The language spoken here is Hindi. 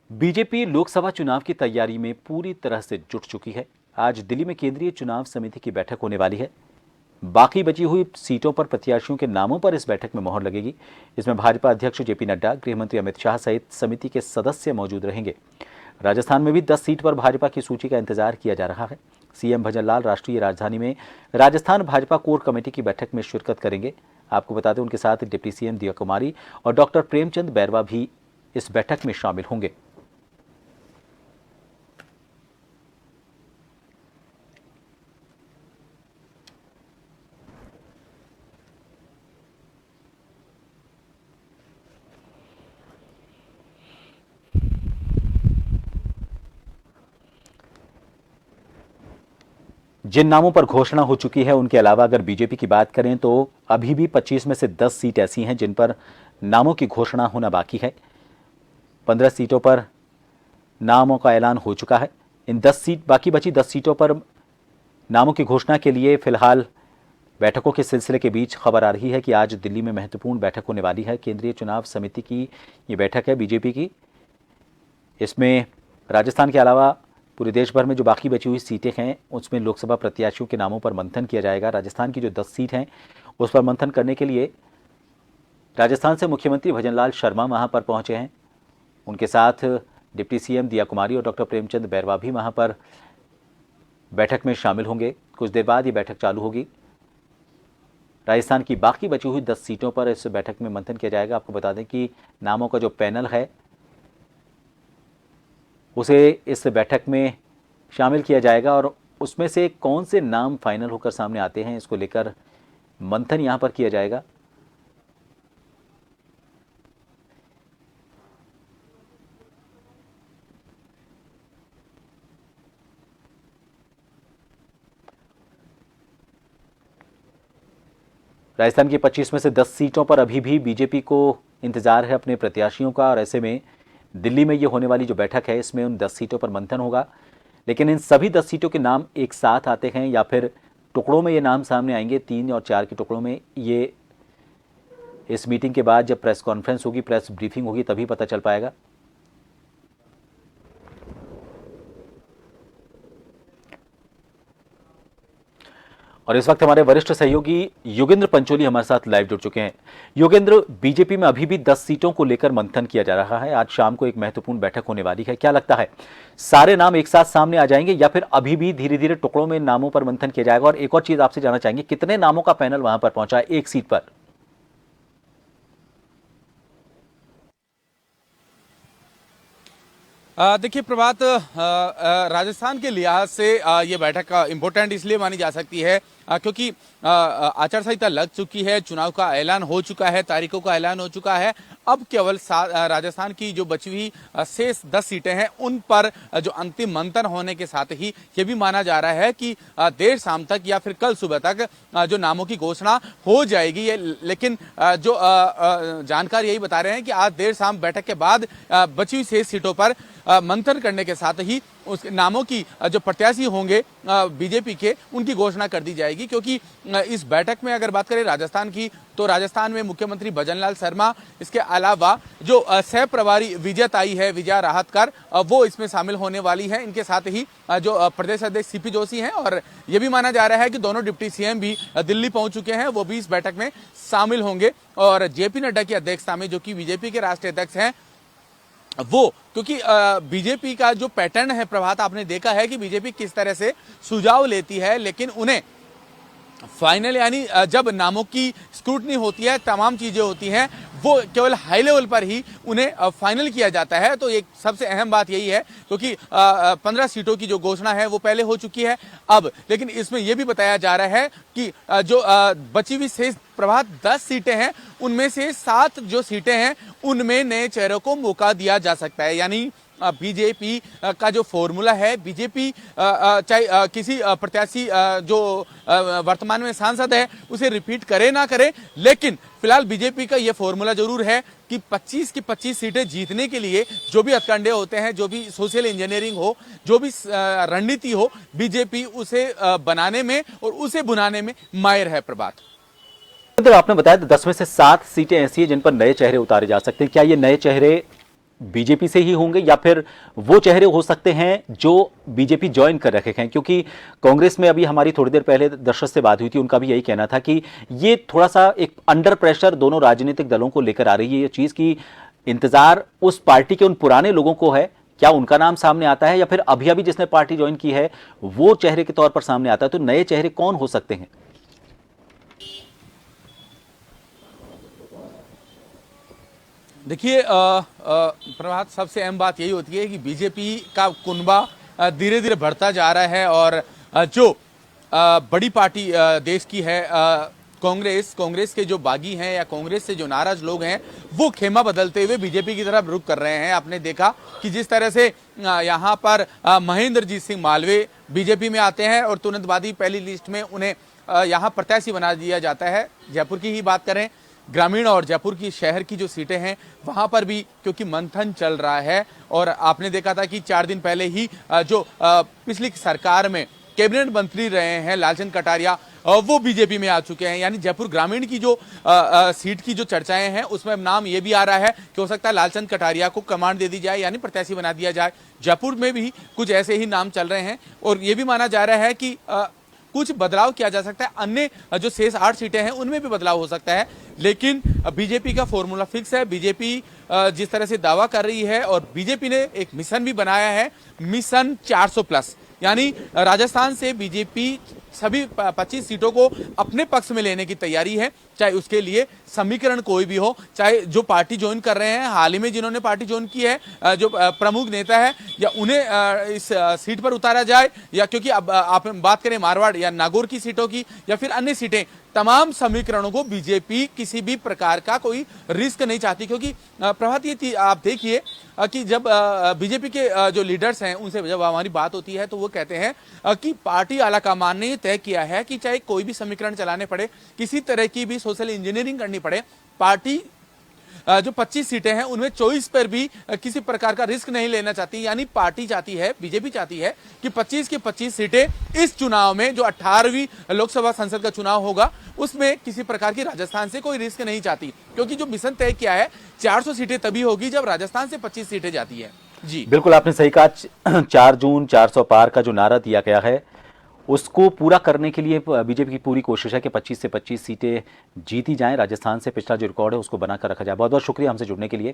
बीजेपी लोकसभा चुनाव की तैयारी में पूरी तरह से जुट चुकी है। आज दिल्ली में केंद्रीय चुनाव समिति की बैठक होने वाली है। बाकी बची हुई सीटों पर प्रत्याशियों के नामों पर इस बैठक में मोहर लगेगी। इसमें भाजपा अध्यक्ष जेपी नड्डा, गृहमंत्री अमित शाह सहित समिति के सदस्य मौजूद रहेंगे। राजस्थान में भी 10 सीट पर भाजपा की सूची का इंतजार किया जा रहा है। सीएम भजनलाल राष्ट्रीय राजधानी में राजस्थान भाजपा कोर कमेटी की बैठक में शिरकत करेंगे। आपको बता दें, उनके साथ डिप्टी सीएम दिया कुमारी और डॉक्टर प्रेमचंद बैरवा भी इस बैठक में शामिल होंगे। जिन नामों पर घोषणा हो चुकी है उनके अलावा अगर बीजेपी की बात करें तो अभी भी 25 में से 10 सीट ऐसी हैं जिन पर नामों की घोषणा होना बाकी है। 15 सीटों पर नामों का ऐलान हो चुका है। इन 10 सीट बाकी बची 10 सीटों पर नामों की घोषणा के लिए फिलहाल बैठकों के सिलसिले के बीच खबर आ रही है कि आज दिल्ली में महत्वपूर्ण बैठक होने वाली है। केंद्रीय चुनाव समिति की ये बैठक है बीजेपी की। इसमें राजस्थान के अलावा पूरे देश भर में जो बाकी बची हुई सीटें हैं उसमें लोकसभा प्रत्याशियों के नामों पर मंथन किया जाएगा। राजस्थान की जो 10 सीट हैं उस पर मंथन करने के लिए राजस्थान से मुख्यमंत्री भजनलाल शर्मा वहां पर पहुंचे हैं। उनके साथ डिप्टी सीएम दिया कुमारी और डॉक्टर प्रेमचंद बैरवा भी वहां पर बैठक में शामिल होंगे। कुछ देर बाद ये बैठक चालू होगी। राजस्थान की बाकी बची हुई 10 सीटों पर इस बैठक में मंथन किया जाएगा। आपको बता दें कि नामों का जो पैनल है उसे इस बैठक में शामिल किया जाएगा और उसमें से कौन से नाम फाइनल होकर सामने आते हैं इसको लेकर मंथन यहां पर किया जाएगा। राजस्थान की 25 में से 10 सीटों पर अभी भी बीजेपी को इंतजार है अपने प्रत्याशियों का और ऐसे में दिल्ली में ये होने वाली जो बैठक है इसमें उन 10 सीटों पर मंथन होगा। लेकिन इन सभी 10 सीटों के नाम एक साथ आते हैं या फिर टुकड़ों में ये नाम सामने आएंगे, 3 और 4 के टुकड़ों में, ये इस मीटिंग के बाद जब प्रेस कॉन्फ्रेंस होगी, प्रेस ब्रीफिंग होगी तभी पता चल पाएगा। और इस वक्त हमारे वरिष्ठ सहयोगी योगेंद्र पंचोली हमारे साथ लाइव जुड़ चुके हैं। योगेंद्र, बीजेपी में अभी भी 10 सीटों को लेकर मंथन किया जा रहा है। आज शाम को एक महत्वपूर्ण बैठक होने वाली है। क्या लगता है, सारे नाम एक साथ सामने आ जाएंगे या फिर अभी भी धीरे धीरे टुकड़ों में नामों पर मंथन किया जाएगा? और एक और चीज आपसे जानना चाहेंगे, कितने नामों का पैनल वहां पर पहुंचा है एक सीट पर? देखिए प्रभात, राजस्थान के लिहाज से ये बैठक इम्पोर्टेंट इसलिए मानी जा सकती है क्योंकि आचार संहिता लग चुकी है, चुनाव का ऐलान हो चुका है, तारीखों का ऐलान हो चुका है। अब केवल राजस्थान की जो बची हुई शेष 10 सीटें हैं उन पर जो अंतिम मंथन होने के साथ ही ये भी माना जा रहा है कि देर शाम तक या फिर कल सुबह तक जो नामों की घोषणा हो जाएगी। ये लेकिन जो जानकार यही बता रहे हैं कि आज देर शाम बैठक के बाद बची हुई शेष सीटों पर मंथन करने के साथ ही उस नामों की जो प्रत्याशी होंगे बीजेपी के, उनकी घोषणा कर दी जाएगी। क्योंकि इस बैठक में अगर बात करें राजस्थान की तो राजस्थान में मुख्यमंत्री भजनलाल शर्मा, इसके अलावा जो सह प्रभारी विजयताई है, विजया राहतकर, वो इसमें शामिल होने वाली है। इनके साथ ही जो प्रदेश अध्यक्ष सीपी जोशी हैं और ये भी माना जा रहा है कि दोनों डिप्टी सीएम भी दिल्ली पहुंच चुके हैं, वो भी इस बैठक में शामिल होंगे। और जेपी नड्डा की अध्यक्षता में, जो कि बीजेपी के राष्ट्रीय अध्यक्ष हैं, वो, क्योंकि बीजेपी का जो पैटर्न है प्रभात, आपने देखा है कि बीजेपी किस तरह से सुझाव लेती है लेकिन उन्हें फाइनल यानी जब नामों की स्क्रूटनी होती है, तमाम चीजें होती हैं, वो केवल हाई लेवल पर ही उन्हें फाइनल किया जाता है। तो एक सबसे अहम बात यही है क्योंकि 15 सीटों की जो घोषणा है वो पहले हो चुकी है अब, लेकिन इसमें यह भी बताया जा रहा है कि जो बची हुई शेष प्रभात 10 सीटें हैं उनमें से 7 जो सीटें हैं उनमें नए चेहरों को मौका दिया जा सकता है। यानी बीजेपी का जो फॉर्मूला है, बीजेपी चाहे किसी प्रत्याशी जो वर्तमान में सांसद है उसे रिपीट करे ना करे, लेकिन फिलहाल बीजेपी का ये फॉर्मूला जरूर है कि 25 की 25 सीटें जीतने के लिए जो भी हथकंडे होते हैं, जो भी सोशल इंजीनियरिंग हो, जो भी रणनीति हो, बीजेपी उसे बनाने में और उसे बुनाने में माहिर है। प्रभात, आपने बताया 10 में से 7 सीटें ऐसी हैं जिन पर नए चेहरे उतारे जा सकते हैं। क्या ये नए चेहरे बीजेपी से ही होंगे या फिर वो चेहरे हो सकते हैं जो बीजेपी ज्वाइन कर रखे हैं? क्योंकि कांग्रेस में अभी हमारी थोड़ी देर पहले दर्शक से बात हुई थी, उनका भी यही कहना था कि ये थोड़ा सा एक अंडर प्रेशर दोनों राजनीतिक दलों को लेकर आ रही है ये चीज की इंतजार उस पार्टी के उन पुराने लोगों को है। क्या उनका नाम सामने आता है या फिर अभी अभी जिसने पार्टी ज्वाइन की है वो चेहरे के तौर पर सामने आता है? तो नए चेहरे कौन हो सकते हैं? देखिए प्रभात, सबसे अहम बात यही होती है कि बीजेपी का कुनबा धीरे धीरे बढ़ता जा रहा है और जो बड़ी पार्टी देश की है कांग्रेस के जो बागी हैं या कांग्रेस से जो नाराज लोग हैं वो खेमा बदलते हुए बीजेपी की तरफ रुख कर रहे हैं। आपने देखा कि जिस तरह से यहाँ पर महेंद्रजीत सिंह मालवीय बीजेपी में आते हैं और तुरंत बाद ही पहली लिस्ट में उन्हें यहाँ प्रत्याशी बना दिया जाता है। जयपुर की ही बात करें, ग्रामीण और जयपुर की शहर की जो सीटें हैं वहां पर भी क्योंकि मंथन चल रहा है और आपने देखा था कि 4 दिन पहले ही जो पिछली सरकार में कैबिनेट मंत्री रहे हैं लालचंद कटारिया वो बीजेपी में आ चुके हैं। यानी जयपुर ग्रामीण की जो सीट की जो चर्चाएं हैं उसमें नाम ये भी आ रहा है कि हो सकता है लालचंद कटारिया को कमांड दे दी जाए यानी प्रत्याशी बना दिया जाए। जयपुर में भी कुछ ऐसे ही नाम चल रहे हैं और ये भी माना जा रहा है कि कुछ बदलाव किया जा सकता है। अन्य जो शेष 8 सीटें हैं उनमें भी बदलाव हो सकता है, लेकिन बीजेपी का फॉर्मूला फिक्स है। बीजेपी जिस तरह से दावा कर रही है और बीजेपी ने एक मिशन भी बनाया है, मिशन 400+, यानी राजस्थान से बीजेपी सभी 25 सीटों को अपने पक्ष में लेने की तैयारी है, चाहे उसके लिए समीकरण कोई भी हो, चाहे जो पार्टी ज्वाइन कर रहे हैं हाल ही में जिन्होंने पार्टी ज्वाइन की है जो प्रमुख नेता है या उन्हें इस सीट पर उतारा जाए या क्योंकि अब आप बात करें मारवाड़ या नागौर की सीटों की या फिर अन्य सीटें, तमाम समीकरणों को बीजेपी किसी भी प्रकार का कोई रिस्क नहीं चाहती। क्योंकि प्रभात ये आप देखिए कि जब बीजेपी के जो लीडर्स हैं उनसे जब हमारी बात होती है तो वो कहते हैं कि पार्टी आलाकमान ने तय किया है कि चाहे कोई भी समीकरण चलाने पड़े, किसी तरह की भी सोशल इंजीनियरिंग करनी पड़े, पार्टी जो 25 सीटें हैं उनमें चॉइस पर भी किसी प्रकार का रिस्क नहीं लेना चाहती। यानी पार्टी चाहती है, बीजेपी चाहती है कि 25 की 25 सीटें इस चुनाव में जो 18वीं लोकसभा संसद का चुनाव होगा उसमें किसी प्रकार की राजस्थान से कोई रिस्क नहीं चाहती, क्योंकि जो मिशन तय किया है 400 सीटें तभी होगी जब राजस्थान से 25 सीटें जाती है। जी बिल्कुल आपने सही कहा। 4 जून 400 पार का जो नारा दिया गया है उसको पूरा करने के लिए बीजेपी की पूरी कोशिश है कि 25 से 25 सीटें जीती जाएं। राजस्थान से पिछला जो रिकॉर्ड है उसको बनाकर रखा जाए। बहुत बहुत शुक्रिया हमसे जुड़ने के लिए।